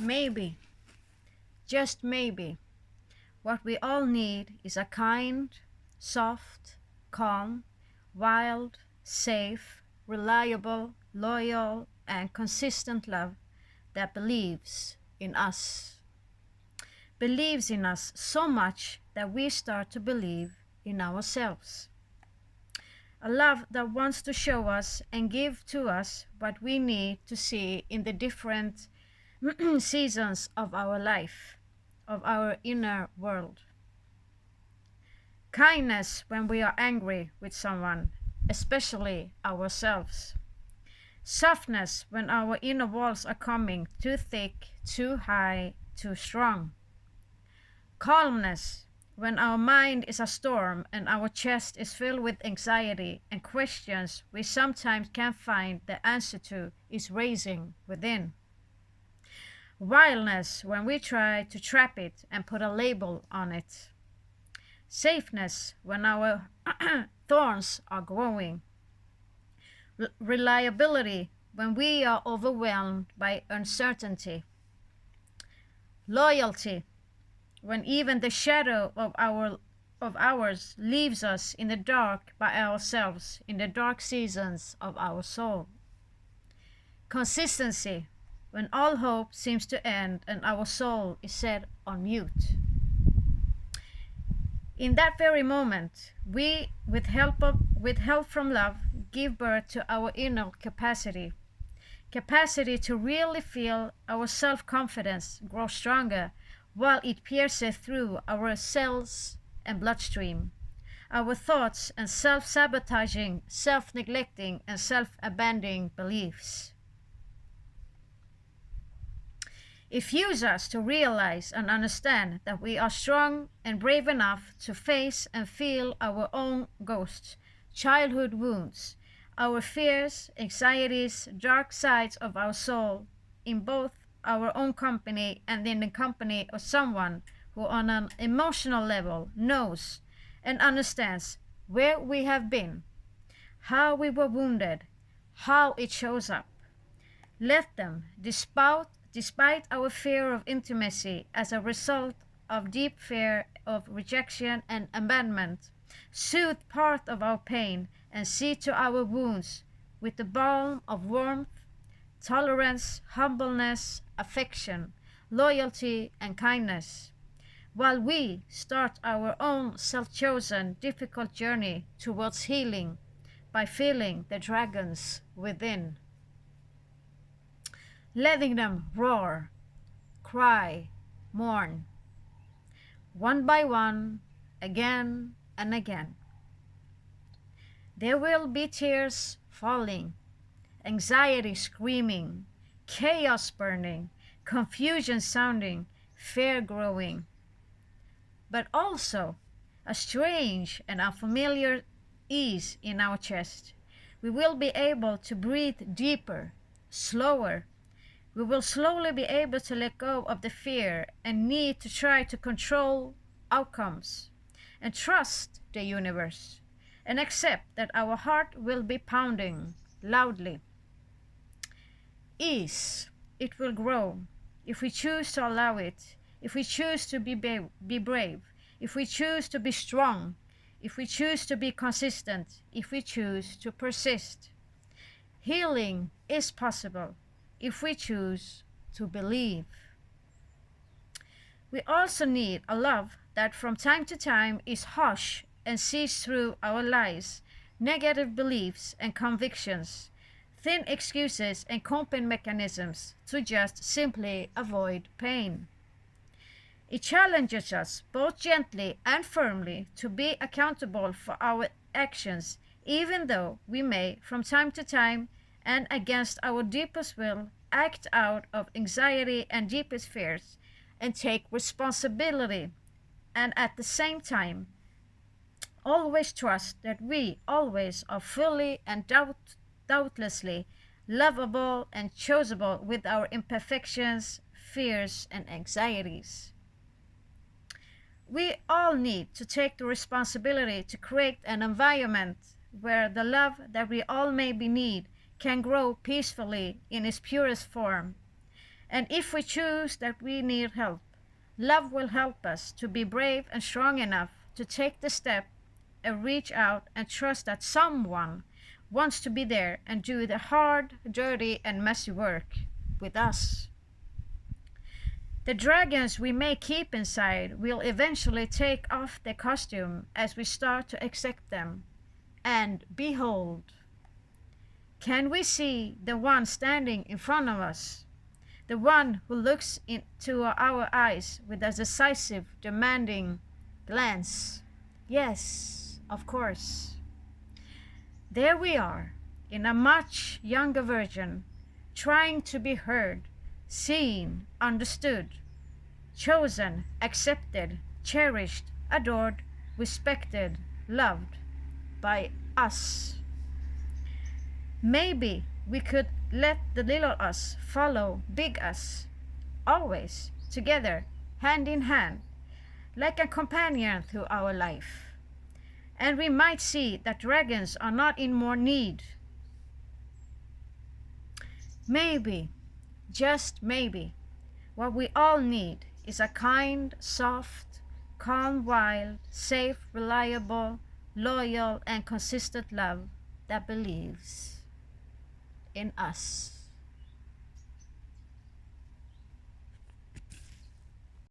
Maybe, just maybe, what we all need is a kind, soft, calm, wild, safe, reliable, loyal, and consistent love that believes in us so much that we start to believe in ourselves. A love that wants to show us and give to us what we need to see in the different seasons of our life, of our inner world. Kindness when we are angry with someone, especially ourselves. Softness when our inner walls are coming too thick, too high, too strong. Calmness when our mind is a storm and our chest is filled with anxiety and questions we sometimes can't find the answer to is raising within. Wildness when we try to trap it and put a label on it. Safeness when our thorns are growing. Reliability when we are overwhelmed by uncertainty. Loyalty when even the shadow of ours leaves us in the dark by ourselves in the dark seasons of our soul. Consistency when all hope seems to end and our soul is set on mute. In that very moment, we, with help from love, give birth to our inner capacity to really feel our self-confidence grow stronger while it pierces through our cells and bloodstream, our thoughts and self-sabotaging, self-neglecting, and self-abandoning beliefs. It fuels us to realize and understand that we are strong and brave enough to face and feel our own ghosts, childhood wounds, our fears, anxieties, dark sides of our soul in both our own company and in the company of someone who on an emotional level knows and understands where we have been, how we were wounded, how it shows up. Let them, despite our fear of intimacy as a result of deep fear of rejection and abandonment, soothe part of our pain and see to our wounds with the balm of warmth, tolerance, humbleness, affection, loyalty, and kindness, while we start our own self-chosen difficult journey towards healing by feeling the dragons within. Letting them roar, cry, mourn, one by one, again and again. There will be tears falling, anxiety screaming, chaos burning, confusion sounding, fear growing, but also a strange and unfamiliar ease in our chest. We will be able to breathe deeper, slower. We will slowly be able to let go of the fear and need to try to control outcomes and trust the universe and accept that our heart will be pounding loudly. Ease, it will grow if we choose to allow it, if we choose to be brave, if we choose to be strong, if we choose to be consistent, if we choose to persist. Healing is possible if we choose to believe. We also need a love that from time to time is harsh and sees through our lies, negative beliefs and convictions, thin excuses and coping mechanisms to just simply avoid pain. It challenges us both gently and firmly to be accountable for our actions, even though we may from time to time and against our deepest will act out of anxiety and deepest fears and take responsibility, and at the same time always trust that we always are fully and doubtlessly lovable and choosable with our imperfections, fears, and anxieties. We all need to take the responsibility to create an environment where the love that we all maybe need can grow peacefully in its purest form, And if we choose that we need help, love will help us to be brave and strong enough to take the step and reach out and trust that someone wants to be there and do the hard, dirty, and messy work with us. The dragons we may keep inside will eventually take off their costume as we start to accept them. And behold, can we see the one standing in front of us? The one who looks into our eyes with a decisive, demanding glance. Yes, of course. There we are, in a much younger version, trying to be heard, seen, understood, chosen, accepted, cherished, adored, respected, loved by us. Maybe we could let the little us follow big us, always together, hand in hand, like a companion through our life. And we might see that dragons are not in more need. Maybe, just maybe, what we all need is a kind, soft, calm, wild, safe, reliable, loyal, and consistent love that believes in us.